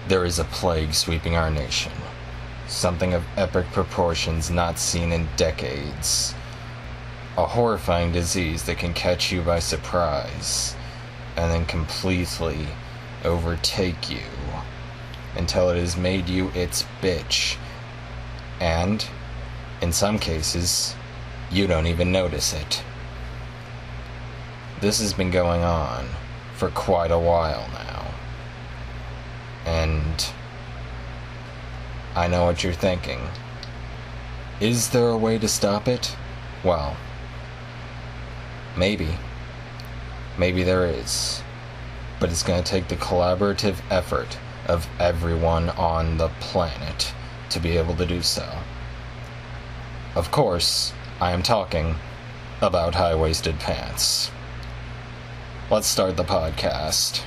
There is a plague sweeping our nation. Something of epic proportions not seen in decades. A horrifying disease that can catch you by surprise, and then completely overtake you, until it has made you its bitch. And, in some cases, you don't even notice it. This has been going on for quite a while now. And I know what you're thinking. Is there a way to stop it? Well, maybe. Maybe there is. But it's going to take the collaborative effort of everyone on the planet to be able to do so. Of course, I am talking about high-waisted pants. Let's start the podcast.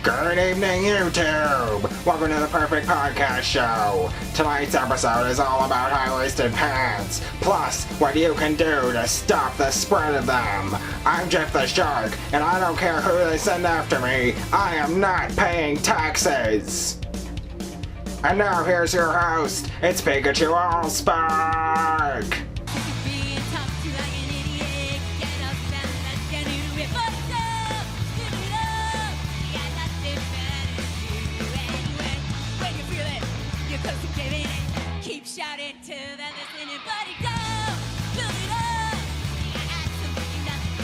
Good evening, YouTube! Welcome to the Perfect Podcast Show! Tonight's episode is all about high-waisted pants, plus what you can do to stop the spread of them. I'm Jeff the Shark, and I don't care who they send after me, I am not paying taxes! And now here's your host, it's Pikachu Allspark! Shout it to the listening buddy, go! Build it up! Absolutely nothing.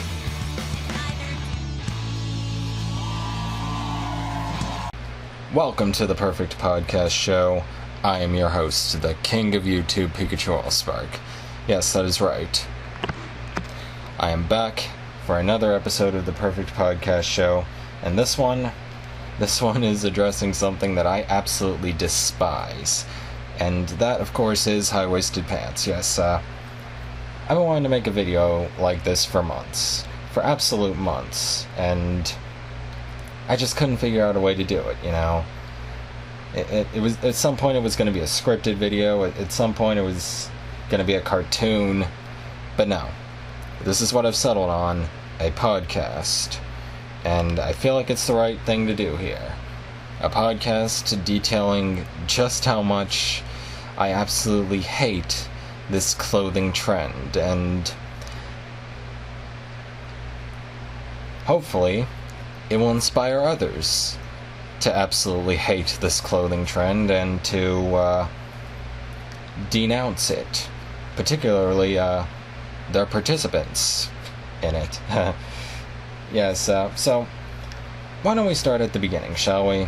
Welcome to the Perfect Podcast Show. I am your host, the king of YouTube, Pikachu Allspark. Yes, that is right. I am back for another episode of the Perfect Podcast Show, and this one is addressing something that I absolutely despise. And that, of course, is high-waisted pants. Yes, I've been wanting to make a video like this for months. For absolute months. And I just couldn't figure out a way to do it, you know? It was, at some point it was going to be a scripted video. At some point it was going to be a cartoon. But no. This is what I've settled on. A podcast. And I feel like it's the right thing to do here. A podcast detailing just how much I absolutely hate this clothing trend, and hopefully it will inspire others to absolutely hate this clothing trend and to denounce it, particularly their participants in it. Yes, so why don't we start at the beginning, shall we?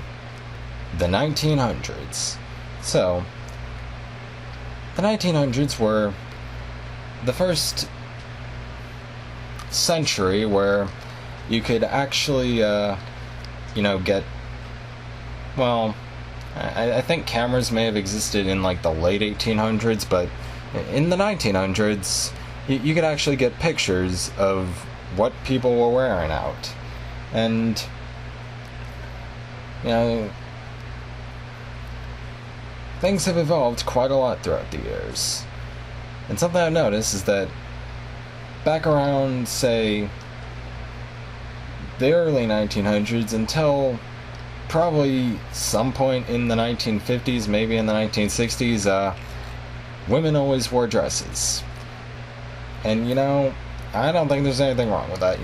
The 1900s. So, the 1900s were the first century where you could actually, get... Well, I think cameras may have existed in, like, the late 1800s, but in the 1900s, you could actually get pictures of what people were wearing out. And, things have evolved quite a lot throughout the years. And something I've noticed is that back around, say, the early 1900s until probably some point in the 1950s, maybe in the 1960s, women always wore dresses. And, I don't think there's anything wrong with that,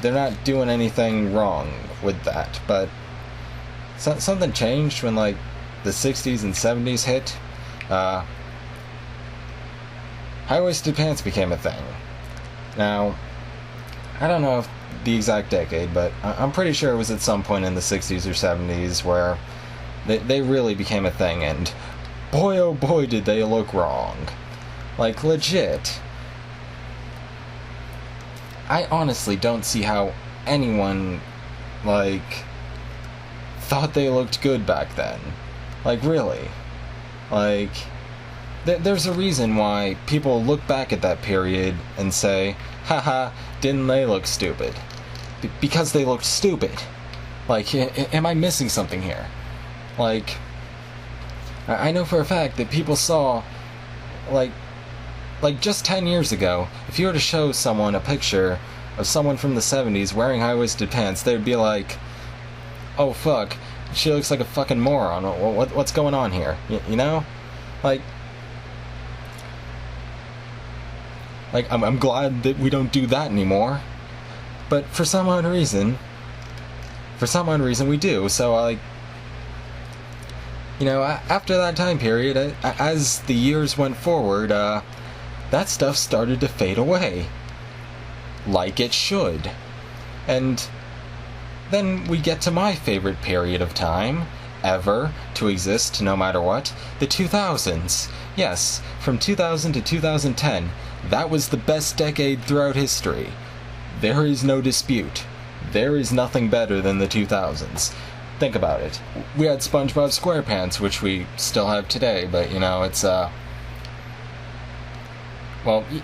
they're not doing anything wrong with that, but something changed when, like, the 60s and 70s hit. High-waisted pants became a thing. Now, I don't know if the exact decade, but I'm pretty sure it was at some point in the 60s or 70s where they really became a thing, and boy oh boy did they look wrong. Like, legit. I honestly don't see how anyone, thought they looked good back then. Like, really. Like, there's a reason why people look back at that period and say, haha, didn't they look stupid? Because they looked stupid. Like, am I missing something here? Like, I know for a fact that people saw, like just 10 years ago, if you were to show someone a picture of someone from the 70s wearing high-waisted pants, they'd be like, oh fuck, she looks like a fucking moron. What's going on here? You know? Like, I'm glad that we don't do that anymore. But for some odd reason we do. So, like, you know, after that time period, as the years went forward, that stuff started to fade away. Like it should. And then we get to my favorite period of time, ever, to exist no matter what, the 2000s. Yes, from 2000 to 2010, that was the best decade throughout history. There is no dispute. There is nothing better than the 2000s. Think about it. We had SpongeBob SquarePants, which we still have today, but, you know, it's, well,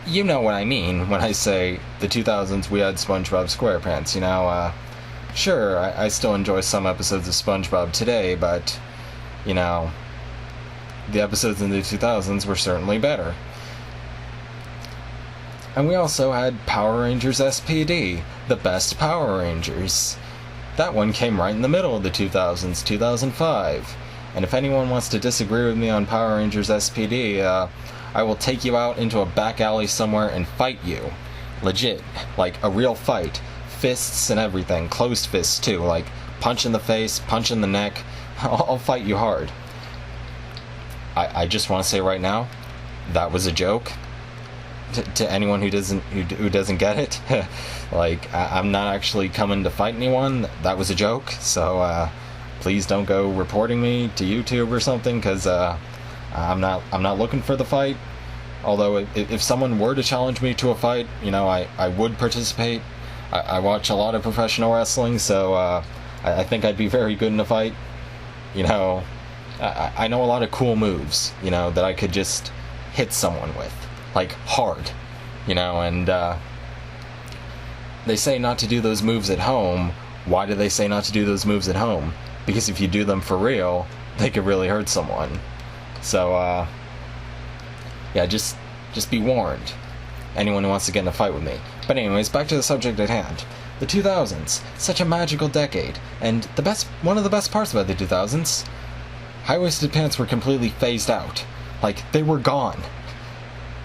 you know what I mean when I say the 2000s we had SpongeBob SquarePants, you know, sure, I still enjoy some episodes of SpongeBob today, but, you know, the episodes in the 2000s were certainly better. And we also had Power Rangers SPD, the best Power Rangers. That one came right in the middle of the 2000s, 2005. And if anyone wants to disagree with me on Power Rangers SPD, I will take you out into a back alley somewhere and fight you. Legit. Like, a real fight. Fists and everything. Closed fists, too. Like, punch in the face, punch in the neck. I'll fight you hard. I just want to say right now, that was a joke. To anyone who doesn't get it, like, I'm not actually coming to fight anyone. That was a joke. So please don't go reporting me to YouTube or something, because I'm not looking for the fight. Although if someone were to challenge me to a fight, you know, I would participate. I watch a lot of professional wrestling, so I think I'd be very good in a fight. You know, I know a lot of cool moves, you know, that I could just hit someone with. Like, hard, you know, and they say not to do those moves at home. Why do they say not to do those moves at home? Because if you do them for real, they could really hurt someone. So, yeah, just be warned. Anyone who wants to get in a fight with me. But anyways, back to the subject at hand. The 2000s, such a magical decade, and one of the best parts about the 2000s, high-waisted pants were completely phased out. Like, they were gone.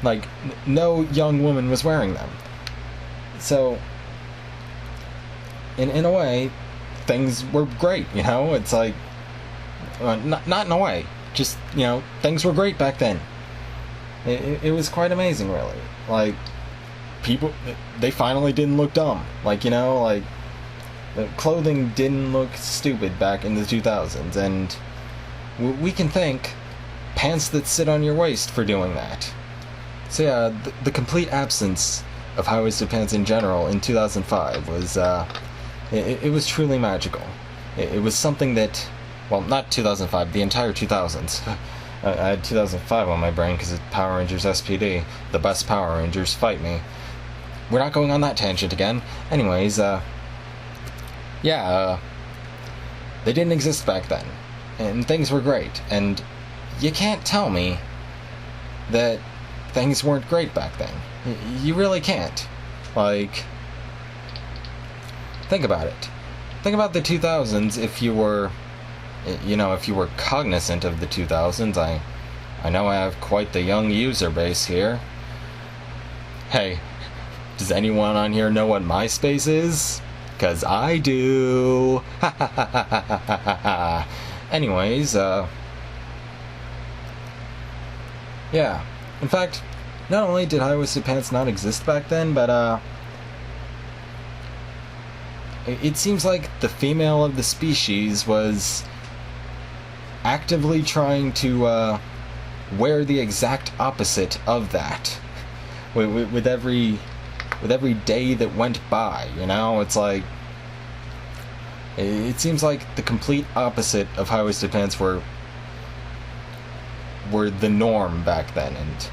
Like, no young woman was wearing them. So, in a way, things were great, you know? It's like, not in a way, just, you know, things were great back then. It was quite amazing, really. Like, people, they finally didn't look dumb. Like, you know, like, the clothing didn't look stupid back in the 2000s, and we can thank pants that sit on your waist for doing that. So yeah, the complete absence of high-waisted pants in general in 2005 was, it was truly magical. It was something that, well, not 2005, the entire 2000s. I had 2005 on my brain because it's Power Rangers SPD, the best Power Rangers, fight me. We're not going on that tangent again. Anyways, yeah, they didn't exist back then, and things were great, and you can't tell me that things weren't great back then. You really can't. Like, think about it. Think about the 2000s if you were, you know, if you were cognizant of the 2000s. I know I have quite the young user base here. Hey, does anyone on here know what MySpace is? 'Cause I do. Anyways, yeah. In fact, not only did high-waisted pants not exist back then, but, it seems like the female of the species was actively trying to, wear the exact opposite of that. With every day that went by, you know? It's like, it seems like the complete opposite of high-waisted pants were the norm back then, and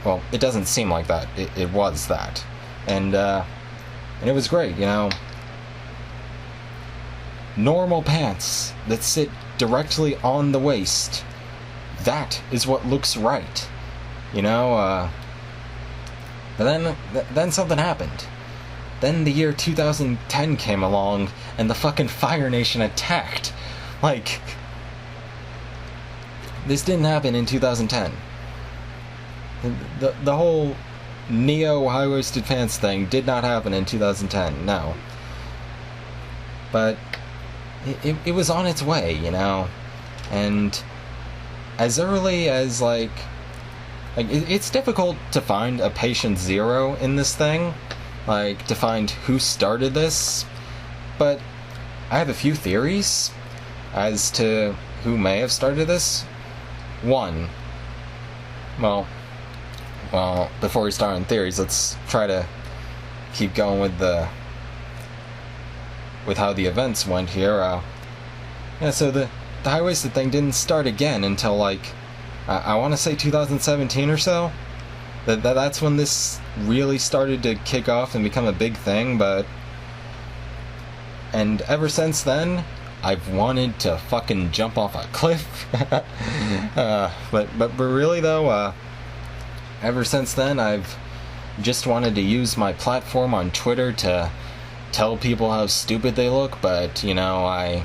well, it doesn't seem like that. It was that, and it was great, you know. Normal pants that sit directly on the waist. That is what looks right, you know. But then something happened. Then the year 2010 came along, and the fucking Fire Nation attacked Like, this didn't happen in 2010. The whole neo high-waisted pants thing did not happen in 2010, no. But it was on its way, you know? And as early as, like it's difficult to find a patient zero in this thing, like, to find who started this, but I have a few theories as to who may have started this. One, well, before we start on theories, let's try to keep going with how the events went here. So the high-waisted thing didn't start again until, like, I want to say 2017 or so. That's when this really started to kick off and become a big thing, and ever since then, I've wanted to fucking jump off a cliff. But really though, ever since then, I've just wanted to use my platform on Twitter to tell people how stupid they look, but, you know, I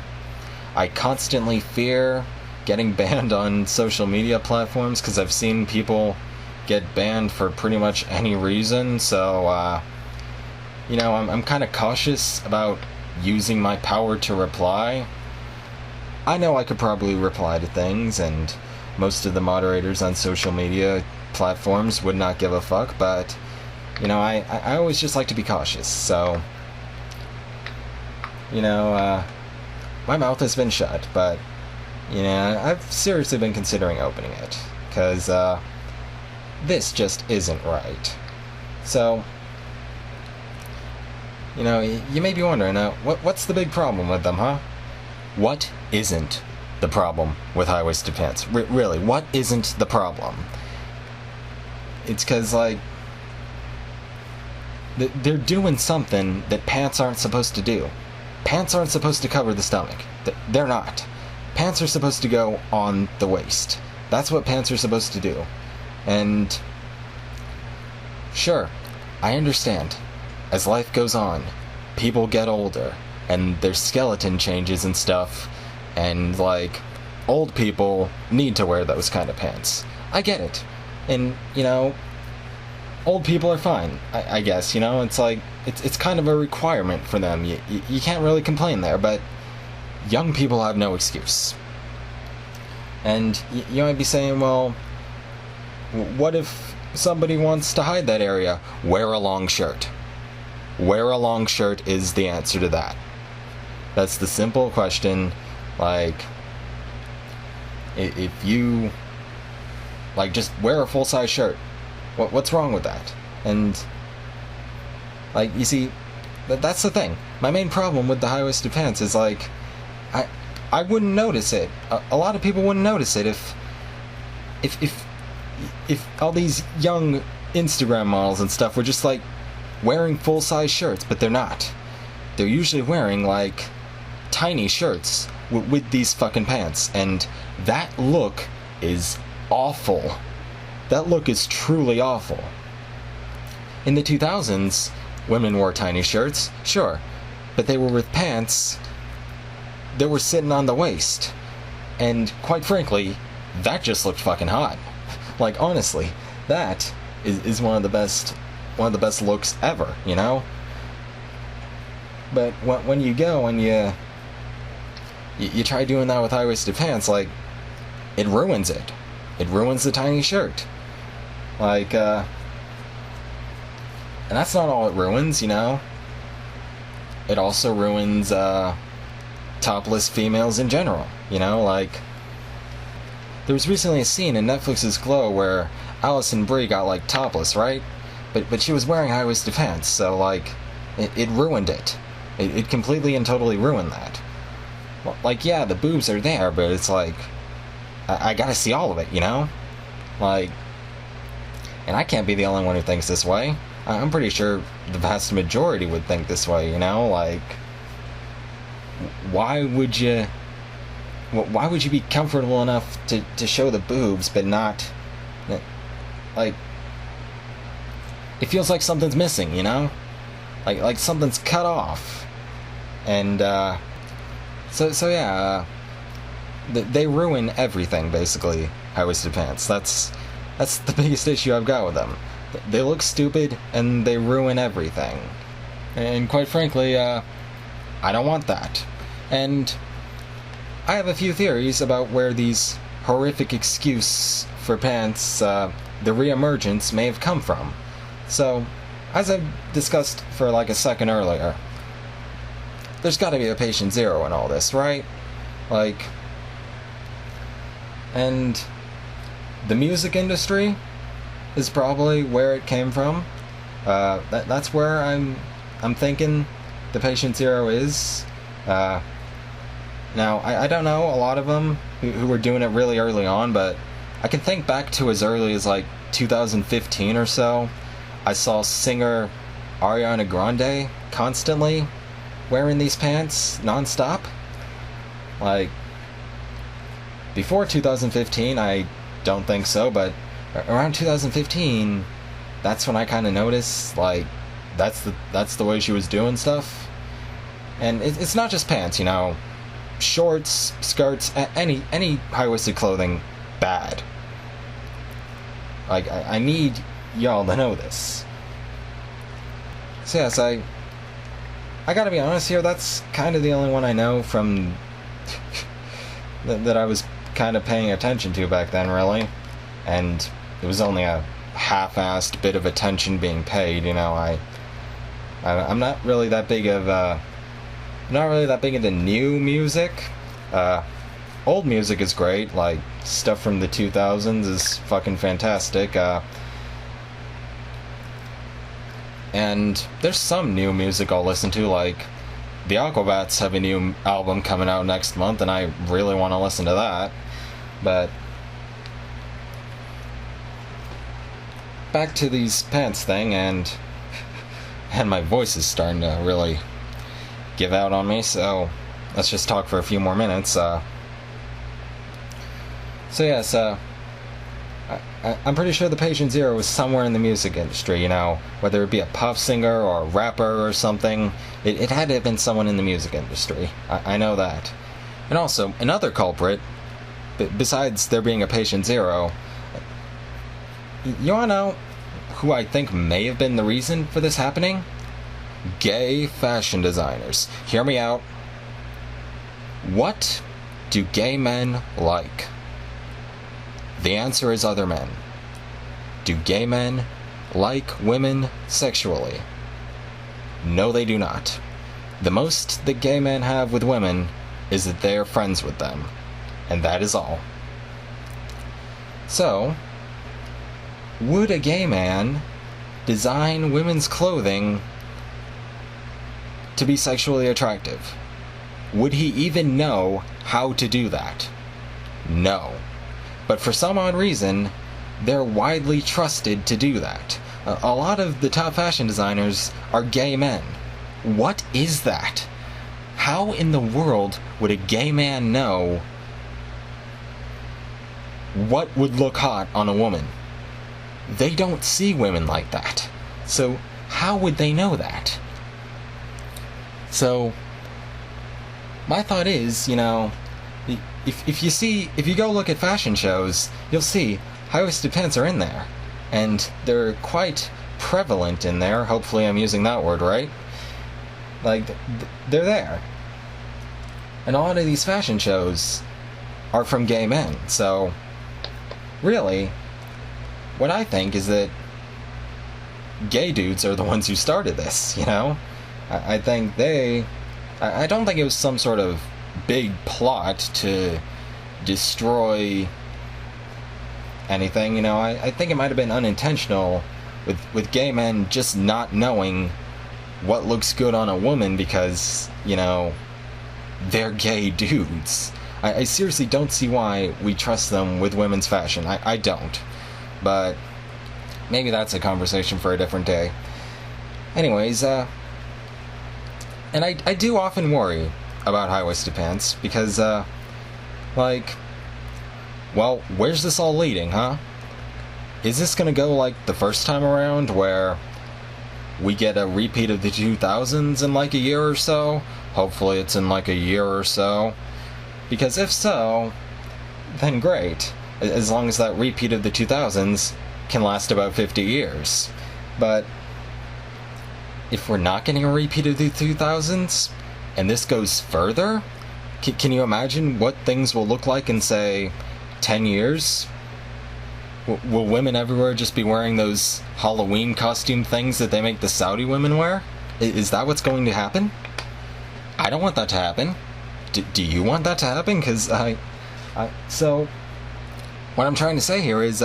constantly fear getting banned on social media platforms, because I've seen people get banned for pretty much any reason, so, you know, I'm kind of cautious about using my power to reply. I know I could probably reply to things, and most of the moderators on social media platforms would not give a fuck, but, you know, I always just like to be cautious, so, you know, my mouth has been shut, but, you know, I've seriously been considering opening it, because, this just isn't right. So, you know, you may be wondering, what's the big problem with them, huh? What isn't the problem with high-waisted pants? Really, what isn't the problem? It's because, like, they're doing something that pants aren't supposed to do. Pants aren't supposed to cover the stomach. They're not. Pants are supposed to go on the waist. That's what pants are supposed to do. And sure, I understand. As life goes on, people get older, and their skeleton changes and stuff, and, like, old people need to wear those kind of pants. I get it. And, you know, old people are fine, I guess, you know? It's like, it's kind of a requirement for them. You can't really complain there, but young people have no excuse. And you might be saying, well, what if somebody wants to hide that area? Wear a long shirt. Wear a long shirt is the answer to that. That's the simple question. Like, if you, like, just wear a full-size shirt, what's wrong with that? And, like, you see, that's the thing. My main problem with the high-waisted pants is, like, I wouldn't notice it. A lot of people wouldn't notice it if all these young Instagram models and stuff were just, like, wearing full-size shirts, but they're not. They're usually wearing, like, tiny shirts with these fucking pants, and that look is awful. That look is truly awful. In the 2000s, women wore tiny shirts, sure, but they were with pants that were sitting on the waist, and quite frankly, that just looked fucking hot. Like, honestly, that is one of the best looks ever, you know? But when you go and you try doing that with high-waisted pants, like, it ruins it. It ruins the tiny shirt. Like, and that's not all it ruins, you know? It also ruins, topless females in general, you know? Like, there was recently a scene in Netflix's Glow where Alison Brie got, like, topless, right? But she was wearing high-waisted pants, so, like, it ruined it. It completely and totally ruined that. Well, like, yeah, the boobs are there, but it's like, I gotta see all of it, you know? Like, and I can't be the only one who thinks this way. I'm pretty sure the vast majority would think this way, you know? Like, why would you be comfortable enough to show the boobs, but not, like, it feels like something's missing, you know? Like something's cut off. And, so yeah, They ruin everything, basically, high-waisted pants. That's the biggest issue I've got with them. They look stupid, and they ruin everything. And quite frankly, I don't want that. And I have a few theories about where these horrific excuse for pants, the reemergence, may have come from. So, as I discussed for like a second earlier, there's gotta be a patient zero in all this, right? Like, and the music industry is probably where it came from. That's where I'm thinking the patient zero is. Now, I don't know a lot of them who were doing it really early on, but I can think back to as early as like 2015 or so. I saw singer Ariana Grande constantly wearing these pants nonstop. Like, before 2015, I don't think so, but around 2015, that's when I kind of noticed, like, that's the way she was doing stuff. And it's not just pants, you know, shorts, skirts, any high-waisted clothing, bad. Like, I need y'all to know this. So yes, I gotta be honest here, that's kind of the only one I know from that I was kind of paying attention to back then, really. And it was only a half-assed bit of attention being paid, you know. I'm not really that big of not really that big into new music. Old music is great, like stuff from the 2000s is fucking fantastic. And there's some new music I'll listen to, like the Aquabats have a new album coming out next month, and I really want to listen to that. But back to these pants thing, and my voice is starting to really give out on me, so let's just talk for a few more minutes. So yes, I'm pretty sure the patient zero was somewhere in the music industry, you know, whether it be a pop singer or a rapper or something. It had to have been someone in the music industry. I know that. And also, another culprit, besides there being a patient zero, you wanna know who I think may have been the reason for this happening? Gay fashion designers. Hear me out. What do gay men like? The answer is other men. Do gay men like women sexually? No, they do not. The most that gay men have with women is that they are friends with them. And that is all. So, would a gay man design women's clothing to be sexually attractive? Would he even know how to do that? No. But for some odd reason, they're widely trusted to do that. A lot of the top fashion designers are gay men. What is that? How in the world would a gay man know what would look hot on a woman? They don't see women like that. So how would they know that? So my thought is, you know, if you go look at fashion shows, you'll see high-waisted pants are in there. And they're quite prevalent in there. Hopefully I'm using that word right. Like, they're there. And a lot of these fashion shows are from gay men. So, really, what I think is that gay dudes are the ones who started this, you know? I think I don't think it was some sort of big plot to destroy anything, you know. I think it might have been unintentional with gay men just not knowing what looks good on a woman because, you know, they're gay dudes. I seriously don't see why we trust them with women's fashion. I don't. But maybe that's a conversation for a different day. Anyways, and I do often worry about high-waisted pants because, like, well, where's this all leading, huh? Is this gonna go like the first time around where we get a repeat of the 2000s in like a year or so? Hopefully it's in like a year or so. Because if so, then great, as long as that repeat of the 2000s can last about 50 years. But if we're not getting a repeat of the 2000s, and this goes further, can you imagine what things will look like in, say, 10 years? Will women everywhere just be wearing those Halloween costume things that they make the Saudi women wear? Is that what's going to happen? I don't want that to happen. Do you want that to happen? Because so, what I'm trying to say here is,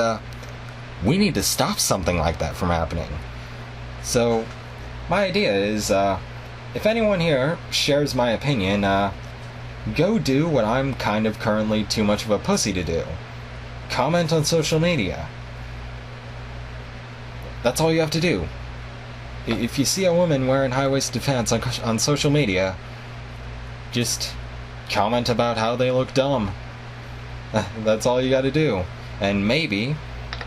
we need to stop something like that from happening. So, my idea is, if anyone here shares my opinion, go do what I'm kind of currently too much of a pussy to do. Comment on social media. That's all you have to do. If you see a woman wearing high-waisted pants on social media, just comment about how they look dumb. That's all you gotta do. And maybe,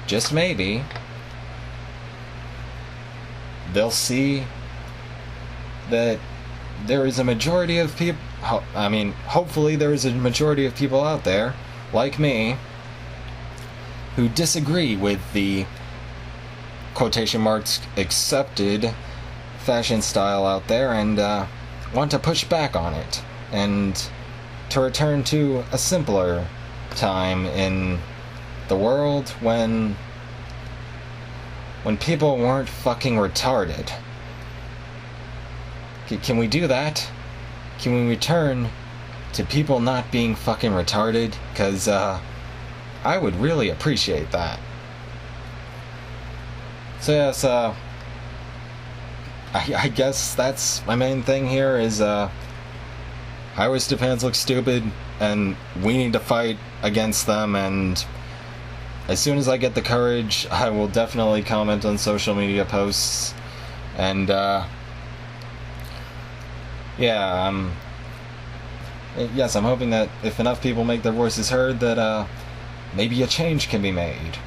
just maybe, they'll see that there is a majority of people, hopefully there is a majority of people out there, like me, who disagree with the quotation marks accepted fashion style out there and want to push back on it and to return to a simpler time in the world when people weren't fucking retarded. Can we do that? Can we return to people not being fucking retarded? Because I would really appreciate that. So yes, I guess that's my main thing here is high-waisted pants look stupid and we need to fight against them, and as soon as I get the courage, I will definitely comment on social media posts, and yes, I'm hoping that if enough people make their voices heard, that maybe a change can be made.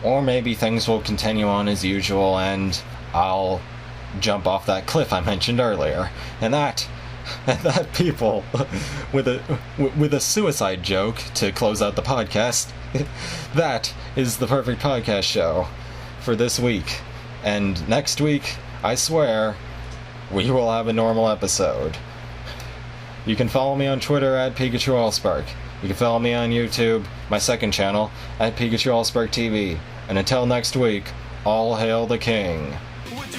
Or maybe things will continue on as usual and I'll jump off that cliff I mentioned earlier. And that people with a suicide joke to close out the podcast, that is the perfect podcast show for this week. And next week, I swear, we will have a normal episode. You can follow me on Twitter at Pikachu Allspark. You can follow me on YouTube, my second channel, at Pikachu Allspark TV. And until next week, all hail the king. Would you